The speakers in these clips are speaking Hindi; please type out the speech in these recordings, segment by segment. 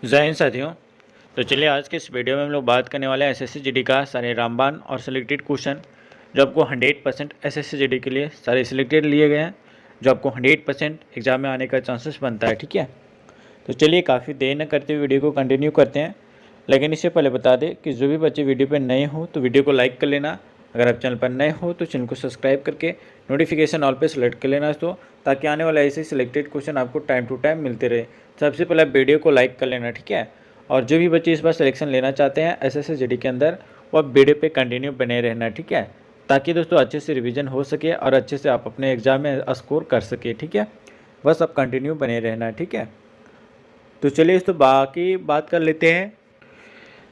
जय हिंद साथियों। तो चलिए आज के इस वीडियो में हम लोग बात करने वाले हैं एसएससी जीडी का सारे रामबाण और सिलेक्टेड क्वेश्चन जो आपको 100% एसएससी जीडी के लिए सारे सिलेक्टेड लिए गए हैं, जो आपको 100% एग्जाम में आने का चांसेस बनता है। ठीक है, तो चलिए काफ़ी देर न करते हुए वीडियो को कंटिन्यू करते हैं। लेकिन इससे पहले बता दें कि जो भी बच्चे वीडियो पर नए हो तो वीडियो को लाइक कर लेना। अगर आप चैनल पर नए हो तो चैनल को सब्सक्राइब करके नोटिफिकेशन ऑल पे सेलेक्ट कर लेना दोस्तों, ताकि आने वाले ऐसे सिलेक्टेड क्वेश्चन आपको टाइम टू टाइम मिलते रहे। सबसे पहले आप वीडियो को लाइक कर लेना, ठीक है। और जो भी बच्चे इस बार सिलेक्शन लेना चाहते हैं एसएससी जीडी के अंदर, वो आप वीडियो पे कंटिन्यू बने रहना, ठीक है, ताकि दोस्तों अच्छे से रिवीजन हो सके और अच्छे से आप अपने एग्जाम में स्कोर कर सके। ठीक है, बस आप कंटिन्यू बने रहना, ठीक है। तो चलिए इस तो बाकी बात कर लेते हैं।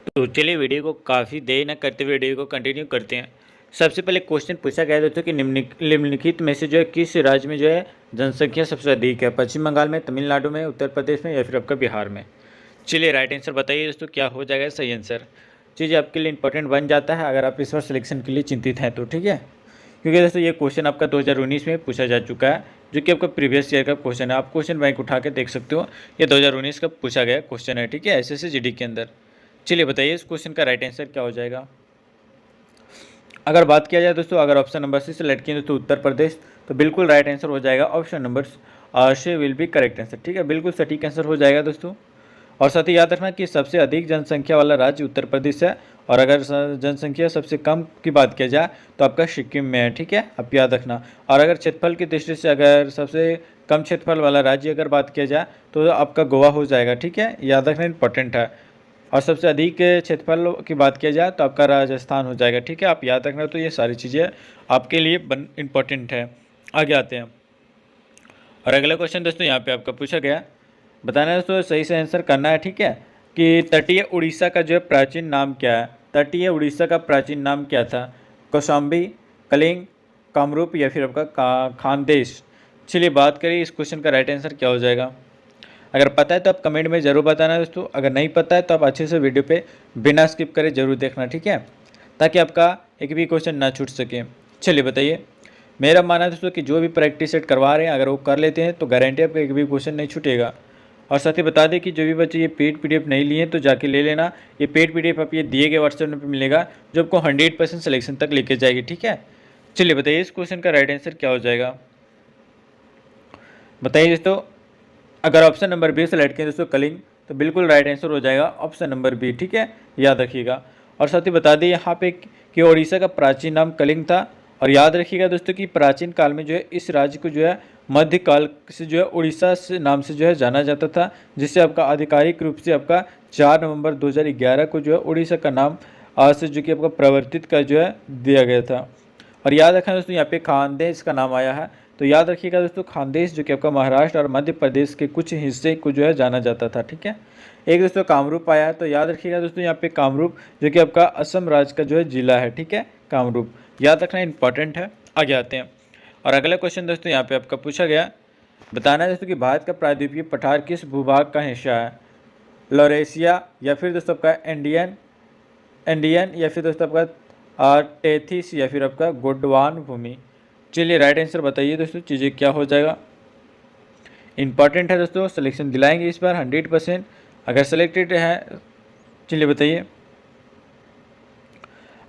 तो चलिए वीडियो को काफ़ी देर न करते हुए वीडियो को कंटिन्यू करते हैं। सबसे पहले क्वेश्चन पूछा गया दोस्तों कि निम्नलिखित में से जो है किस राज्य में जो है जनसंख्या सबसे अधिक है? पश्चिम बंगाल में, तमिलनाडु में, उत्तर प्रदेश में या फिर आपका बिहार में? चलिए राइट आंसर बताइए दोस्तों, क्या हो जाएगा सही आंसर। चीज़ आपके लिए इंपॉर्टेंट बन जाता है अगर आप इस बार सिलेक्शन के लिए चिंतित हैं तो, ठीक है। क्योंकि दोस्तों ये क्वेश्चन आपका 2019 में पूछा जा चुका है, जो कि आपका प्रीवियस ईयर का क्वेश्चन है। आप क्वेश्चन बैंक उठा के देख सकते हो, ये 2019 का पूछा गया क्वेश्चन है, ठीक है, एसएससी जीडी के अंदर। चलिए बताइए इस क्वेश्चन का राइट आंसर क्या हो जाएगा। अगर बात किया जाए दोस्तों, अगर ऑप्शन नंबर सी सेलेक्ट किए दोस्तों उत्तर प्रदेश, तो बिल्कुल राइट आंसर हो जाएगा option number C will be correct answer, ठीक है, बिल्कुल सटीक आंसर हो जाएगा दोस्तों। और साथ ही याद रखना कि सबसे अधिक जनसंख्या वाला राज्य उत्तर प्रदेश है, और अगर जनसंख्या सबसे कम की बात किया जाए तो आपका सिक्किम में है, ठीक है, आप याद रखना। और अगर क्षेत्रफल की दृष्टि से अगर सबसे कम क्षेत्रफल वाला राज्य अगर बात किया जाए तो आपका गोवा हो जाएगा, ठीक है, याद रखना इंपॉर्टेंट है। और सबसे अधिक क्षेत्रफल की बात किया जाए तो आपका राजस्थान हो जाएगा, ठीक है, आप याद रखना। तो ये सारी चीज़ें आपके लिए इम्पोर्टेंट है। आगे आते हैं और अगला क्वेश्चन दोस्तों यहाँ पे आपका पूछा गया, बताना है दोस्तों, सही से आंसर करना है, ठीक है, कि तटीय उड़ीसा का जो है प्राचीन नाम क्या है? तटीय उड़ीसा का प्राचीन नाम क्या था? कौशाम्बी, कलिंग, कामरूप या फिर आपका खानदेश? चलिए बात करिए इस क्वेश्चन का राइट आंसर क्या हो जाएगा। अगर पता है तो आप कमेंट में ज़रूर बताना दोस्तों, अगर नहीं पता है तो आप अच्छे से वीडियो पे बिना स्किप करे ज़रूर देखना, ठीक है, ताकि आपका एक भी क्वेश्चन ना छूट सके। चलिए बताइए, मेरा मानना है दोस्तों कि जो भी प्रैक्टिस सेट करवा रहे हैं अगर वो कर लेते हैं तो गारंटी आपका एक भी क्वेश्चन नहीं छूटेगा। और साथ ही बता दें कि जो भी बच्चे ये पेड PDF नहीं लिए तो जाके ले लेना। ये पेड PDF आप ये दिए गए व्हाट्सएप पर मिलेगा, जो आपको 100% सिलेक्शन तक लेके जाएगी, ठीक है। चलिए बताइए इस क्वेश्चन का राइट आंसर क्या हो जाएगा, बताइए दोस्तों। अगर ऑप्शन नंबर बी सेलेक्ट करें दोस्तों कलिंग, तो बिल्कुल राइट आंसर हो जाएगा ऑप्शन नंबर बी, ठीक है, याद रखिएगा। और साथ ही बता दें यहाँ पे कि उड़ीसा का प्राचीन नाम कलिंग था। और याद रखिएगा दोस्तों कि प्राचीन काल में जो है इस राज्य को जो है मध्यकाल से जो है उड़ीसा से नाम से जो है जाना जाता था, जिससे आपका आधिकारिक रूप से आपका 4 नवंबर 2011 को जो है उड़ीसा का नाम आज से जो कि आपका प्रवर्तित का जो है दिया गया था। और याद रखना दोस्तों यहाँ पे खानदेश का नाम आया है, तो याद रखिएगा दोस्तों खानदेश जो कि आपका महाराष्ट्र और मध्य प्रदेश के कुछ हिस्से को जो है जाना जाता था, ठीक है। एक दोस्तों कामरूप आया है, तो याद रखिएगा दोस्तों यहाँ पे कामरूप जो कि आपका असम राज्य का जो है जिला है, ठीक है, कामरूप, याद रखना इंपॉर्टेंट है। आगे आते हैं और अगला क्वेश्चन दोस्तों यहाँ पे आपका पूछा गया, बताना है दोस्तों कि भारत का प्रायद्वीपीय पठार किस भूभाग का हिस्सा है? लॉरेशिया या फिर दोस्तों आपका इंडियन या फिर दोस्तों आपका टेथिस या फिर आपका गोंडवान भूमि? चलिए राइट आंसर बताइए दोस्तों, चीज़ें क्या हो जाएगा। इंपॉर्टेंट है दोस्तों, सिलेक्शन दिलाएंगे इस बार 100%, अगर सेलेक्टेड है। चलिए बताइए,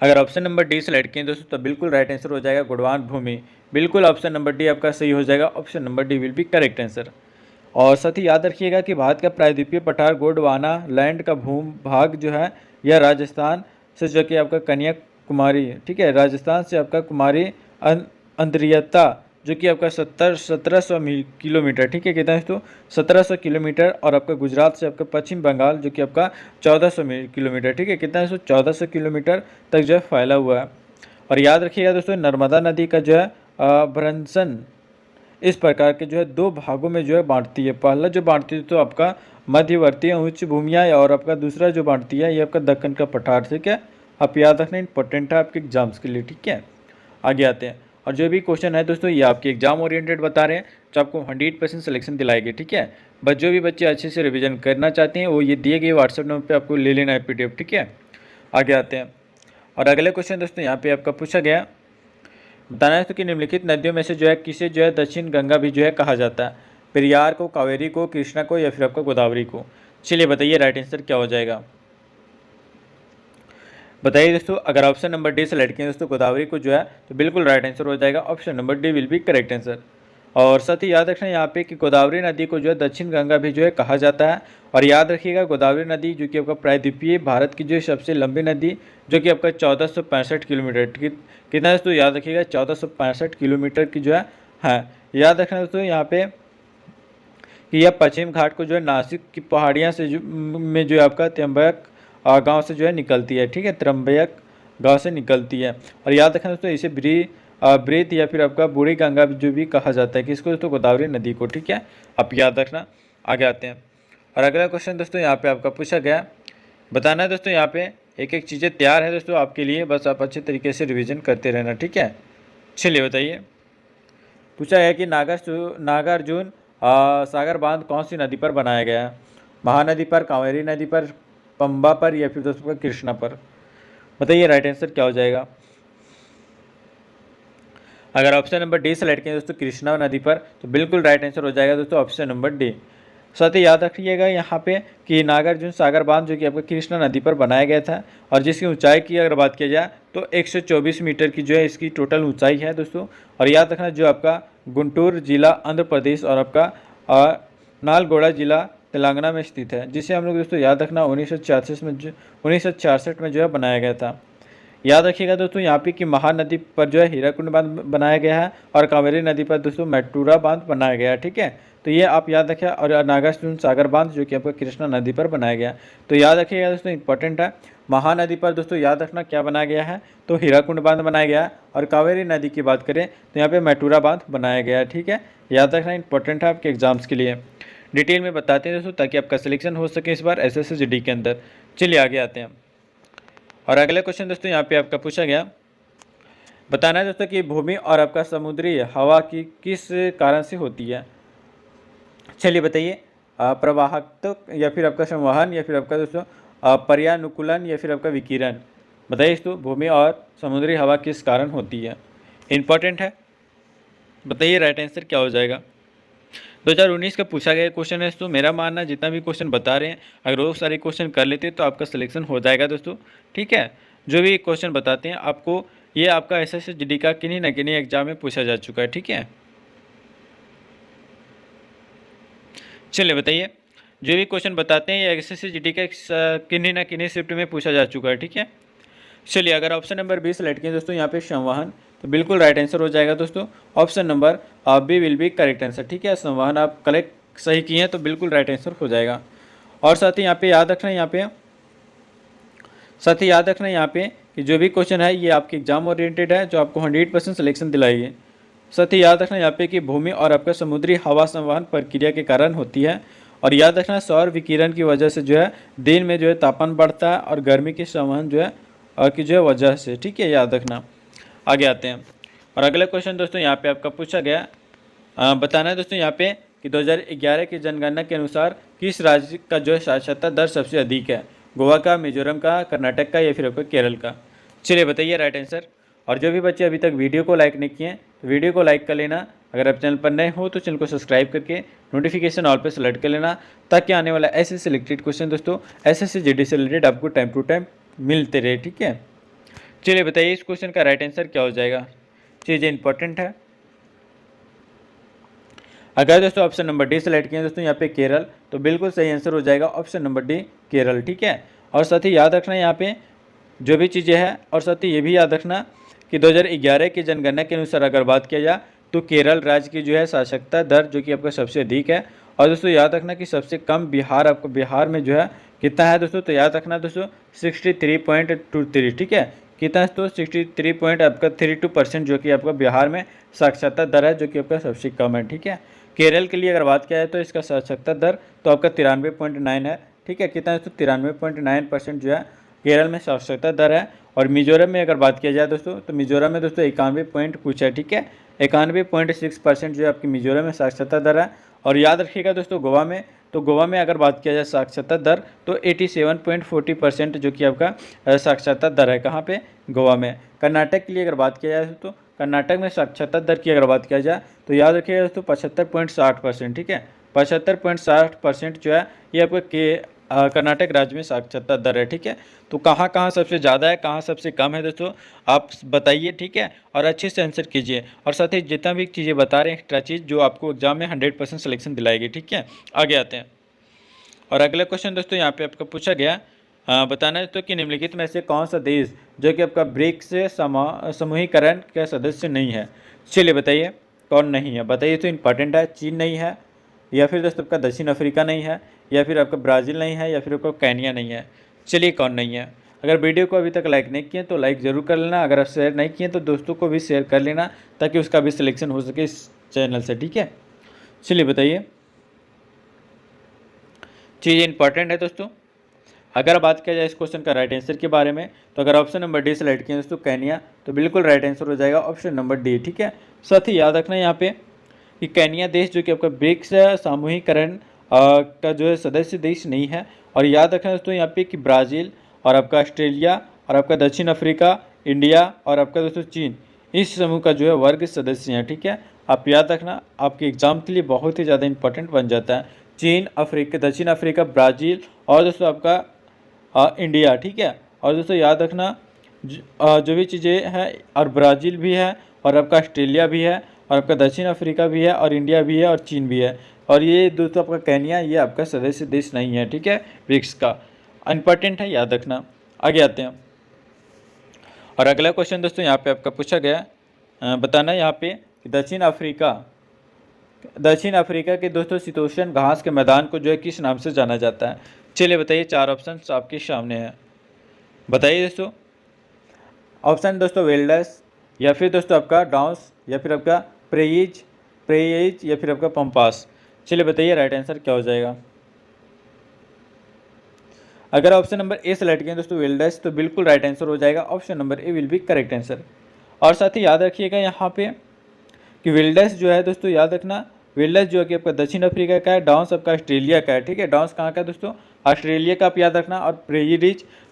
अगर ऑप्शन नंबर डी सेलेक्ट किए दोस्तों तो बिल्कुल राइट आंसर हो जाएगा गोंडवान भूमि, बिल्कुल ऑप्शन नंबर डी आपका सही हो जाएगा, option number D will be correct answer. और साथ ही याद रखिएगा कि भारत का प्रायद्वीपीय पठार गोंडवाना लैंड का भूभाग जो है यह राजस्थान से जो कि आपका कन्याकुमारी, ठीक है, राजस्थान से आपका कुमारी अंतरियता जो कि आपका 1700 किलोमीटर, ठीक है, कितना है तो 1700 किलोमीटर, और आपका गुजरात से आपका पश्चिम बंगाल जो कि आपका 1400 किलोमीटर, ठीक है, कितना है तो 1400 किलोमीटर तक जो है फैला हुआ है। और याद रखिएगा दोस्तों नर्मदा नदी का जो है भ्रंशन इस प्रकार के जो है 2 भागों में जो है बांटती है। पहला जो बांटती है तो आपका मध्यवर्ती उच्च भूमियाँ, और आपका दूसरा जो बांटती है ये आपका दक्कन का पठार, ठीक है, आप याद रखना इंपॉर्टेंट है आपके एग्जाम्स के लिए, ठीक है। आगे आते हैं और जो भी क्वेश्चन है दोस्तों ये आपके एग्जाम ओरिएंटेड बता रहे हैं, जो आपको 100% सिलेक्शन दिलाएगी, ठीक है। बस जो भी बच्चे अच्छे से रिवीजन करना चाहते हैं वो ये दिए गए व्हाट्सएप नंबर पे आपको ले लेना है PDF, ठीक है। आगे आते हैं और अगले क्वेश्चन दोस्तों यहाँ पे आपका पूछा गया, बताना है तो कि निम्नलिखित नदियों में से जो है किसे जो है दक्षिण गंगा भी जो है कहा जाता है? पेरियार को, कावेरी को, कृष्णा को या फिर आपका गोदावरी को? चलिए बताइए राइट आंसर क्या हो जाएगा। बताइए दोस्तों, अगर ऑप्शन नंबर डी सेलेक्ट किए दोस्तों गोदावरी को जो है, तो बिल्कुल राइट आंसर हो जाएगा, option number D will be correct answer. और साथ ही याद रखना यहाँ पे कि गोदावरी नदी को जो है दक्षिण गंगा भी जो है कहा जाता है। और याद रखिएगा गोदावरी नदी जो कि आपका प्रायद्वीपीय भारत की जो सबसे लंबी नदी, जो कि आपका 1465 किलोमीटर कितना दोस्तों, याद रखिएगा 1465 किलोमीटर की जो है। याद रखना दोस्तों यहाँ पे कि यह पश्चिम घाट को जो है नासिक की पहाड़ियाँ से में जो है आपका त्र्यंबक गांव से जो है निकलती है। ठीक है, त्र्यंबक गांव से निकलती है। और याद रखना दोस्तों इसे ब्रीत या फिर आपका बूढ़ी गंगा जो भी कहा जाता है किसको दोस्तों, गोदावरी नदी को। ठीक है, आप याद रखना। आगे आते हैं और अगला क्वेश्चन दोस्तों यहाँ पे आपका पूछा गया, बताना है दोस्तों यहाँ पे एक एक चीज़ें तैयार है दोस्तों आपके लिए, बस आप अच्छे तरीके से रिविजन करते रहना। ठीक है, चलिए बताइए, पूछा गया कि नागार्जुन सागर बांध कौन सी नदी पर बनाया गया है, महानदी पर, कावेरी नदी पर, पंबा पर, या फिर दोस्तों कृष्णा पर। बताइए राइट आंसर क्या हो जाएगा। अगर ऑप्शन नंबर डी सेलेक्ट करें दोस्तों कृष्णा नदी पर, तो बिल्कुल राइट आंसर हो जाएगा दोस्तों ऑप्शन नंबर डी। साथ ही याद रखिएगा यहाँ पे कि नागार्जुन सागर बांध जो कि आपका कृष्णा नदी पर बनाया गया था, और जिसकी ऊंचाई की अगर बात किया जाए तो 124 मीटर की जो है इसकी टोटल ऊंचाई है दोस्तों। और याद रखना जो आपका गुंटूर जिला आंध्र प्रदेश और आपका नालगोड़ा जिला तेलंगाना में स्थित है, जिसे हम लोग दोस्तों याद रखना 1966 में जो है बनाया गया था। याद रखिएगा दोस्तों यहाँ पे कि महानदी पर जो है हीराकुंड बांध बनाया गया है, और कावेरी नदी पर दोस्तों मेटूरा बांध बनाया गया है। ठीक है, तो ये आप याद रखिए। और नागार्जुन सागर बांध जो कि आपका कृष्णा नदी पर बनाया गया, तो याद रखिएगा दोस्तों इंपॉर्टेंट है। महानदी पर दोस्तों याद रखना क्या बनाया गया है, तो हीराकुंड बांध बनाया गया है। और कावेरी नदी की बात करें तो यहाँ पे मेटूरा बांध बनाया गया है। ठीक है, याद रखना इंपॉर्टेंट है आपके एग्जाम्स के लिए। डिटेल में बताते हैं दोस्तों ताकि आपका सिलेक्शन हो सके इस बार SSC GD के अंदर। चलिए आगे आते हैं और अगले क्वेश्चन दोस्तों यहाँ पे आपका पूछा गया, बताना है दोस्तों कि भूमि और आपका समुद्री हवा की किस कारण से होती है। चलिए बताइए, प्रवाहक या फिर आपका संवहन या फिर आपका दोस्तों पर्यानुकूलन या फिर आपका विकिरण। बताइए दोस्तों भूमि और समुद्री हवा किस कारण होती है, इंपॉर्टेंट है। बताइए राइट आंसर क्या हो जाएगा। 2019 का पूछा गया क्वेश्चन है दोस्तों। मेरा मानना जितना भी क्वेश्चन बता रहे हैं अगर वो सारे क्वेश्चन कर लेते तो आपका सिलेक्शन हो जाएगा दोस्तों। ठीक है, जो भी क्वेश्चन बताते हैं आपको, ये आपका SSC GD का किन्हीं न किन्हीं एग्जाम में पूछा जा चुका है। ठीक है, चलिए बताइए, जो भी क्वेश्चन बताते हैं ये SSC GD का किन्हीं न किन्हीं शिफ्ट में पूछा जा चुका है। ठीक है, चलिए अगर ऑप्शन नंबर 20 सेलेक्ट किए दोस्तों यहाँ पे संवहन, तो बिल्कुल राइट आंसर हो जाएगा दोस्तों, option number B will be correct answer. ठीक है, संवहन आप कलेक्ट सही किए हैं तो बिल्कुल राइट आंसर हो जाएगा। और साथ ही यहाँ पे याद रखना यहाँ पे कि जो भी क्वेश्चन है ये आपके एग्जाम ओरिएंटेड है, जो आपको 100% सिलेक्शन दिलाएगी। साथ ही याद रखना यहाँ पे कि भूमि और आपका समुद्री हवा संवहन प्रक्रिया के कारण होती है। और याद रखना सौर विकिरण की वजह से जो है दिन में जो है तापमान बढ़ता है, और गर्मी की संवहन जो है की जो है वजह से। ठीक है, याद रखना। आगे आते हैं और अगला क्वेश्चन दोस्तों यहाँ पे आपका पूछा गया, बताना है दोस्तों यहाँ पे कि 2011 की जनगणना के अनुसार किस राज्य का जो है साक्षरता दर सबसे अधिक है, गोवा का, मिजोरम का, कर्नाटक का, या फिर आपका केरल का। चलिए बताइए राइट आंसर। और जो भी बच्चे अभी तक वीडियो को लाइक नहीं किए तो वीडियो को लाइक कर लेना। अगर आप चैनल पर नए हो तो चैनल को सब्सक्राइब करके नोटिफिकेशन ऑल पे सेलेक्ट कर लेना, ताकि आने वाला ऐसे सिलेक्टेड क्वेश्चन दोस्तों SSC GD से रिलेटेड आपको टाइम टू टाइम मिलते रहे। ठीक है, चलिए बताइए इस क्वेश्चन का राइट आंसर क्या हो जाएगा। चीज़ें इंपॉर्टेंट है। अगर दोस्तों ऑप्शन नंबर डी सेलेक्ट किए दोस्तों यहाँ पे केरल, तो बिल्कुल सही आंसर हो जाएगा ऑप्शन नंबर डी केरल। ठीक है, और साथ ही याद रखना यहाँ पे जो भी चीज़ें हैं, और साथ ही ये भी याद रखना कि 2011 की जनगणना के अनुसार अगर बात किया जाए तो केरल राज्य की जो है साक्षरता दर जो कि आपका सबसे अधिक है। और दोस्तों याद रखना कि सबसे कम बिहार, आपको बिहार में जो है कितना है दोस्तों, तो याद रखना दोस्तों 63.23। ठीक है, कितना है तो 63.32% जो कि आपका बिहार में साक्षरता दर है, जो कि आपका सबसे कम है। ठीक है, केरल के लिए अगर बात किया जाए तो इसका साक्षरता दर तो आपका 93.9 है। ठीक है, कितना है तो 93.9% जो है केरल में साक्षरता दर है। और मिजोरम में अगर बात किया जाए दोस्तों, तो मिजोरम में दोस्तों 91 पॉइंट कुछ है। ठीक है, 91.6% जो है आपकी मिजोरम में साक्षरता दर है। और याद रखिएगा दोस्तों गोवा में, तो गोवा में अगर बात किया जाए साक्षरता दर तो 87.40% जो कि आपका साक्षरता दर है। कहाँ पे, गोवा में। कर्नाटक के लिए अगर बात किया जाए तो कर्नाटक में साक्षरता दर की अगर बात किया जाए तो याद रखिएगा दोस्तों 75.60%। ठीक है, 75.60% जो है ये आपका कर्नाटक राज्य में साक्षरता दर है। ठीक है, तो कहाँ कहाँ सबसे ज़्यादा है, कहाँ सबसे कम है दोस्तों, आप बताइए। ठीक है, और अच्छे से आंसर कीजिए, और साथ ही जितना भी चीज़ें बता रहे हैं एक्स्ट्रा चीज़ जो आपको एग्जाम में 100% सिलेक्शन दिलाएगी। ठीक है, आगे आते हैं। और अगला क्वेश्चन दोस्तों यहाँ पे आपका पूछा गया, बताना है तो कि निम्नलिखित में से कौन सा देश जो कि आपका ब्रिक्स समूहीकरण का सदस्य नहीं है। चलिए बताइए कौन नहीं है, बताइए तो इंपॉर्टेंट है। चीन नहीं है, या फिर दोस्तों आपका दक्षिण अफ्रीका नहीं है, या फिर आपका ब्राज़ील नहीं है, या फिर आपका केन्या नहीं है। चलिए कौन नहीं है। अगर वीडियो को अभी तक लाइक नहीं किए तो लाइक ज़रूर कर लेना, अगर आप शेयर नहीं किए तो दोस्तों को भी शेयर कर लेना ताकि उसका भी सिलेक्शन हो सके इस चैनल से। ठीक है, चलिए बताइए, चीज़ इंपॉर्टेंट है दोस्तों। अगर बात किया जाए इस क्वेश्चन का राइट आंसर के बारे में, तो अगर ऑप्शन नंबर डी सेलेक्ट किया दोस्तों केन्या, तो बिल्कुल राइट आंसर हो जाएगा ऑप्शन नंबर डी। ठीक है, साथ ही याद रखना यहाँ पे कि केन्या देश जो कि आपका ब्रिक्स सामूहिकरण का जो है सदस्य देश नहीं है। और याद रखना दोस्तों यहाँ पे कि ब्राज़ील और आपका ऑस्ट्रेलिया और आपका दक्षिण अफ्रीका, इंडिया और आपका दोस्तों चीन, इस समूह का जो है वर्ग सदस्य हैं। ठीक है, आप याद रखना, आपके एग्जाम के लिए बहुत ही ज़्यादा इंपॉर्टेंट बन जाता है। चीन, अफ्रीका, दक्षिण अफ्रीका, ब्राज़ील और दोस्तों आपका इंडिया। ठीक है, और दोस्तों याद रखना जो भी चीज़ें हैं, और ब्राज़ील भी है और आपका ऑस्ट्रेलिया भी है और आपका दक्षिण अफ्रीका भी है और इंडिया भी है और चीन भी है, और ये दोस्तों आपका केन्या, ये आपका सदस्य देश नहीं है। ठीक है, ब्रिक्स का इंपॉर्टेंट है, याद रखना। आगे आते हैं। और अगला क्वेश्चन दोस्तों यहाँ पे आपका पूछा गया, बताना यहाँ पे कि दक्षिण अफ्रीका के दोस्तों शीतोष्ण घास के मैदान को जो है किस नाम से जाना जाता है। चलिए बताइए, चार ऑप्शन आपके सामने हैं, बताइए दोस्तों। ऑप्शन दोस्तों वेल्डस, या फिर दोस्तों आपका डाउस, या फिर आपका प्रेइज, या फिर आपका पंपास। चलिए बताइए राइट आंसर क्या हो जाएगा। अगर ऑप्शन नंबर ए सेलेक्ट किए दोस्तों वेल्डस, तो बिल्कुल राइट आंसर हो जाएगा option number A will be correct answer. और साथ ही याद रखिएगा यहाँ पे कि विल्डस जो है दोस्तों, याद रखना विल्डस जो है कि आपका दक्षिण अफ्रीका का है, डाउस आपका ऑस्ट्रेलिया का है। ठीक है, डाउस कहाँ का है दोस्तों, ऑस्ट्रेलिया का, आप याद रखना। और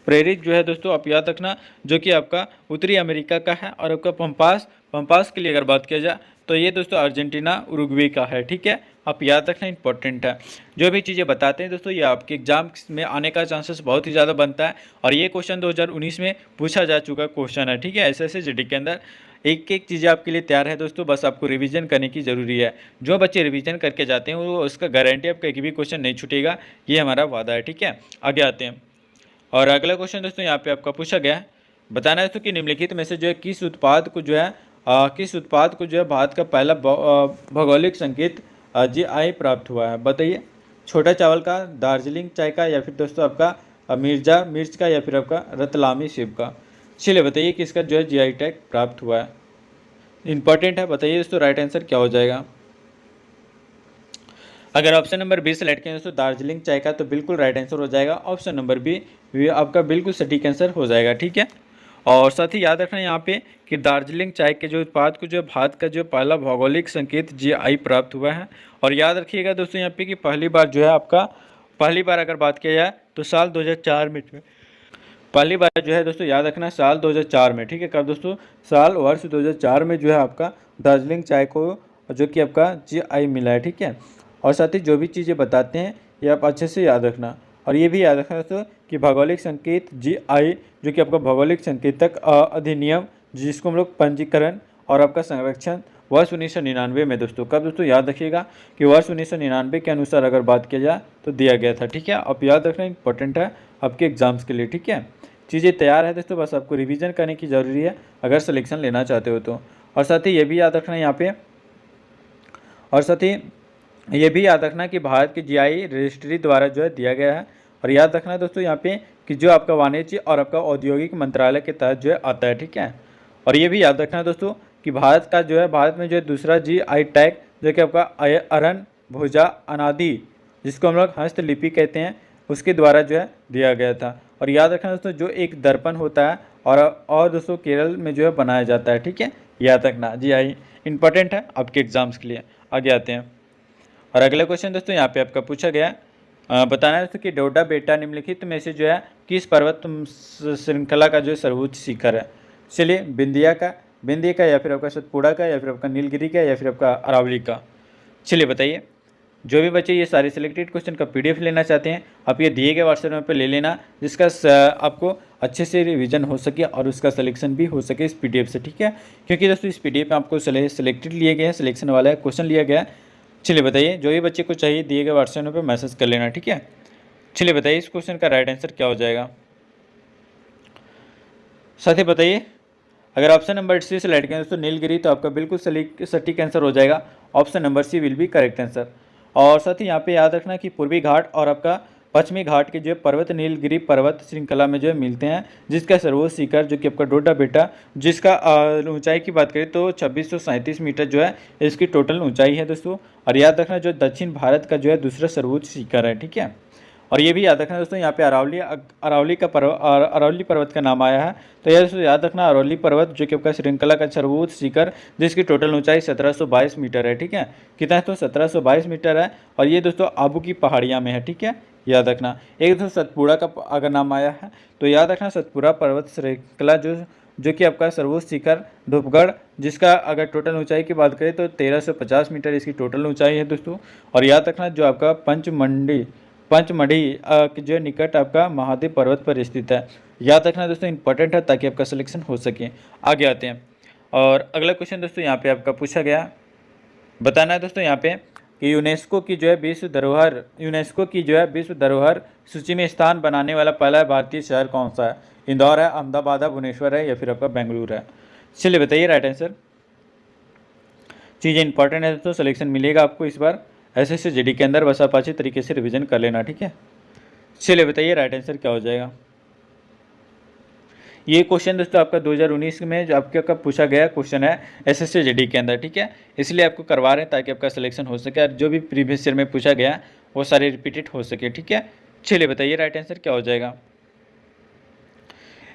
प्रेरिज जो है दोस्तों आप याद रखना, जो कि आपका उत्तरी अमेरिका का है। और आपका पंपास के लिए अगर बात किया जाए तो ये दोस्तों अर्जेंटीना, उरुग्वे का है। ठीक है, आप याद रखना, इंपॉर्टेंट है। जो भी चीज़ें बताते हैं दोस्तों ये आपके एग्जाम में आने का चांसेस बहुत ही ज़्यादा बनता है, और ये क्वेश्चन 2019 में पूछा जा चुका क्वेश्चन है। ठीक है, एसएससी जीडी के अंदर एक एक चीज़ें आपके लिए तैयार है दोस्तों, बस आपको रिवीजन करने की ज़रूरी है। जो बच्चे रिवीजन करके जाते हैं वो उसका गारंटी आपका एक भी क्वेश्चन नहीं छूटेगा, ये हमारा वादा है। ठीक है, आगे आते हैं। और अगला क्वेश्चन दोस्तों यहाँ पे आपका पूछा गया है, बताना है दोस्तों कि निम्नलिखित में से जो है किस उत्पाद को जो है भारत का पहला भौगोलिक संकेत जीआई प्राप्त हुआ है। बताइए, छोटा चावल का, दार्जिलिंग चाय का, या फिर दोस्तों आपका मिर्जा मिर्च का, या फिर आपका रतलामी सेब का। चलिए बताइए किसका जो है जीआई टैग प्राप्त हुआ है, इंपॉर्टेंट है। बताइए दोस्तों राइट आंसर क्या हो जाएगा। अगर ऑप्शन नंबर बी सेलेक्ट करें दोस्तों दार्जिलिंग चाय का, तो बिल्कुल राइट आंसर हो जाएगा ऑप्शन नंबर बी आपका बिल्कुल सटीक आंसर हो जाएगा। ठीक है, और साथ ही याद रखना यहाँ पे कि दार्जिलिंग चाय के जो उत्पाद को जो भारत का जो पहला भौगोलिक संकेत जीआई प्राप्त हुआ है। और याद रखिएगा दोस्तों यहाँ पे कि पहली बार अगर बात किया जाए तो साल 2004 में, पहली बार जो है दोस्तों याद रखना साल 2004 में। ठीक है, कब दोस्तों, वर्ष 2004 में जो है आपका दार्जिलिंग चाय को जो कि आपका जीआई मिला है। ठीक है, और साथ ही जो भी चीज़ें बताते हैं ये आप अच्छे से याद रखना, और ये भी याद रखना दोस्तों कि भौगोलिक संकेत जीआई जो कि आपका भौगोलिक संकेतक अधिनियम, जिसको हम लोग पंजीकरण और आपका संरक्षण वर्ष 1999 में दोस्तों, कब दोस्तों, याद रखिएगा कि वर्ष 1999 के अनुसार अगर बात किया जाए तो दिया गया था। ठीक है, आप याद रखना, इंपॉर्टेंट है आपके एग्जाम्स के लिए। ठीक है, चीज़ें तैयार है दोस्तों, बस आपको रिवीजन करने की ज़रूरी है अगर सिलेक्शन लेना चाहते हो तो। और साथ ही ये भी याद रखना यहाँ पे, और साथ ही ये भी याद रखना कि भारत की जीआई रजिस्ट्री द्वारा जो है दिया गया है। और याद रखना दोस्तों यहाँ पे कि जो आपका वाणिज्य और आपका औद्योगिक मंत्रालय के तहत जो है आता है। ठीक है, और ये भी याद रखना दोस्तों कि भारत में जो है दूसरा जीआई टैग जो कि आपका अरन भुजा अनादि, जिसको हम लोग हस्तलिपि कहते हैं, उसके द्वारा जो है दिया गया था। और याद रखना दोस्तों जो एक दर्पण होता है और दोस्तों केरल में जो है बनाया जाता है। ठीक है, याद रखना, जीआई इंपॉर्टेंट है आपके एग्जाम्स के लिए। आगे आते हैं। और अगला क्वेश्चन दोस्तों यहाँ पे आपका पूछा गया, बताना है दोस्तों कि डोडा बेटा निम्नलिखित में से जो है किस पर्वत श्रृंखला का जो सर्वोच्च शिखर है। चलिए, बिंदिया का, या फिर आपका सतपुड़ा का, या फिर आपका नीलगिरी का, या फिर आपका अरावली का। चलिए बताइए, जो भी बच्चे ये सारे सिलेक्टेड क्वेश्चन का PDF लेना चाहते हैं, आप ये दिए गए व्हाट्सएप नंबर पर ले लेना, जिसका आपको अच्छे से रिवीजन हो सके और उसका सिलेक्शन भी हो सके इस PDF से, ठीक है। क्योंकि दोस्तों इस PDF में आपको सिलेक्टेड लिए गए हैं, सिलेक्शन वाला है, क्वेश्चन लिया गया है। चलिए बताइए, जो भी बच्चे को चाहिए दिए गए व्हाट्सएप नंबर पर मैसेज कर लेना, ठीक है। चलिए बताइए इस क्वेश्चन का राइट आंसर क्या हो जाएगा। साथ ही बताइए, अगर ऑप्शन नंबर सी सेलेक्ट करें दोस्तों नीलगिरी, तो आपका बिल्कुल सटीक आंसर हो जाएगा। Option number C will be correct answer. और साथ ही यहाँ पे याद रखना कि पूर्वी घाट और आपका पश्चिमी घाट के जो है पर्वत नीलगिरी पर्वत श्रृंखला में जो है मिलते हैं, जिसका सर्वोच्च शिखर जो कि आपका डोडा बेटा, जिसका ऊंचाई की बात करें तो 2637 मीटर जो है इसकी टोटल ऊंचाई है दोस्तों। और याद रखना जो दक्षिण भारत का जो है दूसरा सर्वोच्च शिखर है, ठीक है। और ये भी याद रखना दोस्तों, यहाँ पे अरावली पर्वत का नाम आया है, तो यह दोस्तों याद रखना अरावली पर्वत जो कि आपका श्रृंखला का सर्वोच्च शिखर, जिसकी टोटल ऊंचाई 1722 मीटर है, ठीक है। कितना है तो 1722 मीटर है, और ये दोस्तों आबू की पहाड़ियाँ में है, ठीक है, याद रखना। एक दोस्तों सतपुड़ा का अगर नाम आया है, तो याद रखना सतपुड़ा पर्वत श्रृंखला जो कि आपका सर्वोच्च शिखर धूपगढ़, जिसका अगर टोटल ऊंचाई की बात करें तो 1350 मीटर इसकी टोटल ऊंचाई है दोस्तों। और याद रखना जो आपका पंचमढ़ी जो निकट आपका महादेव पर्वत पर स्थित है। याद रखना दोस्तों, इंपॉर्टेंट है ताकि आपका सिलेक्शन हो सके। आगे आते हैं, और अगला क्वेश्चन दोस्तों यहाँ पे आपका पूछा गया, बताना है दोस्तों यहाँ पे कि यूनेस्को की जो है विश्व धरोहर सूची में स्थान बनाने वाला पहला भारतीय शहर कौन सा है। इंदौर है, अहमदाबाद है, भुवनेश्वर है, या फिर आपका बेंगलुरु है। चलिए बताइए राइट आंसर। चीज़ें इंपॉर्टेंट है दोस्तों, सिलेक्शन मिलेगा आपको इस बार SSC GD के अंदर, बस आप अच्छी तरीके से रिवीजन कर लेना, ठीक है। चलिए बताइए राइट आंसर क्या हो जाएगा। ये क्वेश्चन दोस्तों आपका 2019 में जो आपका पूछा गया क्वेश्चन है SSC GD के अंदर, ठीक है। इसलिए आपको करवा रहे हैं ताकि आपका सिलेक्शन हो सके, और जो भी प्रीवियस ईयर में पूछा गया वो सारे रिपीटेड हो सके, ठीक है। चलिए बताइए राइट आंसर क्या हो जाएगा।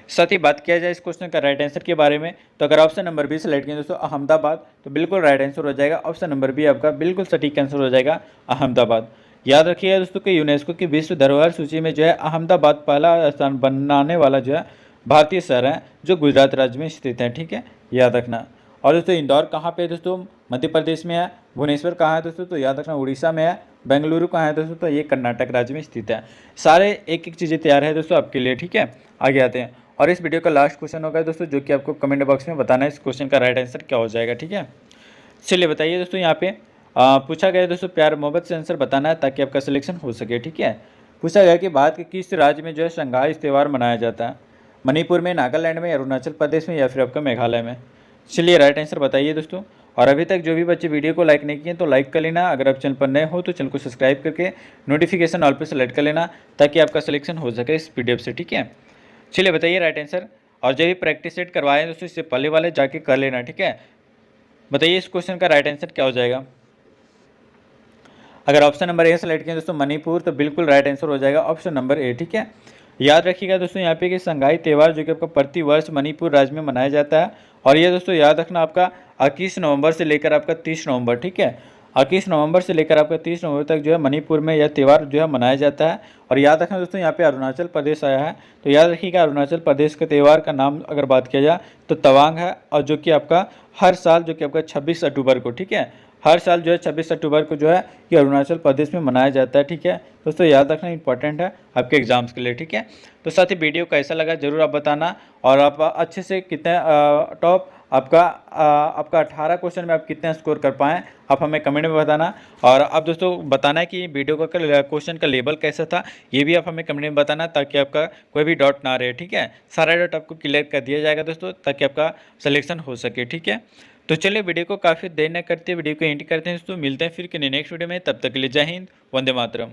साथ ही बात किया जाए इस क्वेश्चन का राइट आंसर के बारे में, तो अगर ऑप्शन नंबर बी सेलेक्ट करें दोस्तों अहमदाबाद, तो बिल्कुल राइट आंसर हो जाएगा। ऑप्शन नंबर बी आपका बिल्कुल सटीक आंसर हो जाएगा, अहमदाबाद। याद रखिएगा दोस्तों कि यूनेस्को की विश्व धरोहर सूची में जो है अहमदाबाद पहला स्थान बनाने वाला जो है भारतीय शहर है, जो गुजरात राज्य में स्थित है, ठीक है, याद रखना। और दोस्तों इंदौर कहाँ पे है दोस्तों, मध्य प्रदेश में है। भुवनेश्वर कहाँ है दोस्तों, तो याद रखना उड़ीसा में है। बेंगलुरु कहाँ है दोस्तों, तो ये कर्नाटक राज्य में स्थित है। सारे एक एक चीज़ें तैयार है दोस्तों आपके लिए, ठीक है। आगे आते हैं, और इस वीडियो का लास्ट क्वेश्चन होगा दोस्तों, जो कि आपको कमेंट बॉक्स में बताना है इस क्वेश्चन का राइट आंसर क्या हो जाएगा, ठीक है। चलिए बताइए दोस्तों, यहाँ पे पूछा गया दोस्तों प्यार मोहब्बत से आंसर बताना है ताकि आपका सिलेक्शन हो सके, ठीक है। पूछा गया कि भारत के किस राज्य में जो है संगाई त्यौहार मनाया जाता है। मणिपुर में, नागालैंड में, अरुणाचल प्रदेश में, या फिर आपका मेघालय में। चलिए राइट आंसर बताइए दोस्तों। और अभी तक जो भी बच्चे वीडियो को लाइक नहीं किए तो लाइक कर लेना। अगर आप चैनल पर नए हो तो चैनल को सब्सक्राइब करके नोटिफिकेशन ऑल पर सेलेक्ट कर लेना, ताकि आपका सिलेक्शन हो सके इस PDF से, ठीक है। चलिए बताइए राइट आंसर। और जो भी प्रैक्टिस सेट करवाए दोस्तों इससे पहले वाले जाके कर लेना, ठीक है। बताइए इस क्वेश्चन का राइट आंसर क्या हो जाएगा। अगर ऑप्शन नंबर ए सेलेक्ट किया दोस्तों मणिपुर, तो बिल्कुल राइट आंसर हो जाएगा ऑप्शन नंबर ए, ठीक है। याद रखिएगा दोस्तों यहाँ पे कि संगाई त्यौहार जो कि आपका प्रतिवर्ष मणिपुर राज्य में मनाया जाता है, और ये दोस्तों याद रखना आपका 21 नवंबर से लेकर आपका 30 नवंबर, ठीक है। 21 नवंबर से लेकर आपका 30 नवंबर तक जो है मणिपुर में यह त्यौहार जो है मनाया जाता है। और याद रखना दोस्तों यहाँ पे अरुणाचल प्रदेश आया है, तो याद रखिएगा अरुणाचल प्रदेश के त्यौहार का नाम अगर बात किया जाए तो तवांग है, और जो कि आपका हर साल जो कि आपका 26 अक्टूबर को, ठीक है, हर साल जो है 26 अक्टूबर को जो है ये अरुणाचल प्रदेश में मनाया जाता है, ठीक है दोस्तों। याद रखना इंपॉर्टेंट है आपके एग्जाम्स के लिए, ठीक है। तो साथ ही वीडियो कैसा लगा जरूर आप बताना, और आप अच्छे से कितने टॉप आपका 18 क्वेश्चन में आप कितने स्कोर कर पाएँ आप हमें कमेंट में बताना। और आप दोस्तों बताना है कि वीडियो का क्वेश्चन का लेवल कैसा था, ये भी आप हमें कमेंट में बताना, ताकि आपका कोई भी डाउट ना रहे, ठीक है। सारा डाउट आपको क्लियर कर दिया जाएगा दोस्तों, ताकि आपका सिलेक्शन हो सके, ठीक है। तो चलिए वीडियो को काफ़ी देर न करते वीडियो को एंड करते हैं दोस्तों। मिलते हैं फिर किसी नेक्स्ट वीडियो में, तब तक के लिए जय हिंद, वंदे मातरम।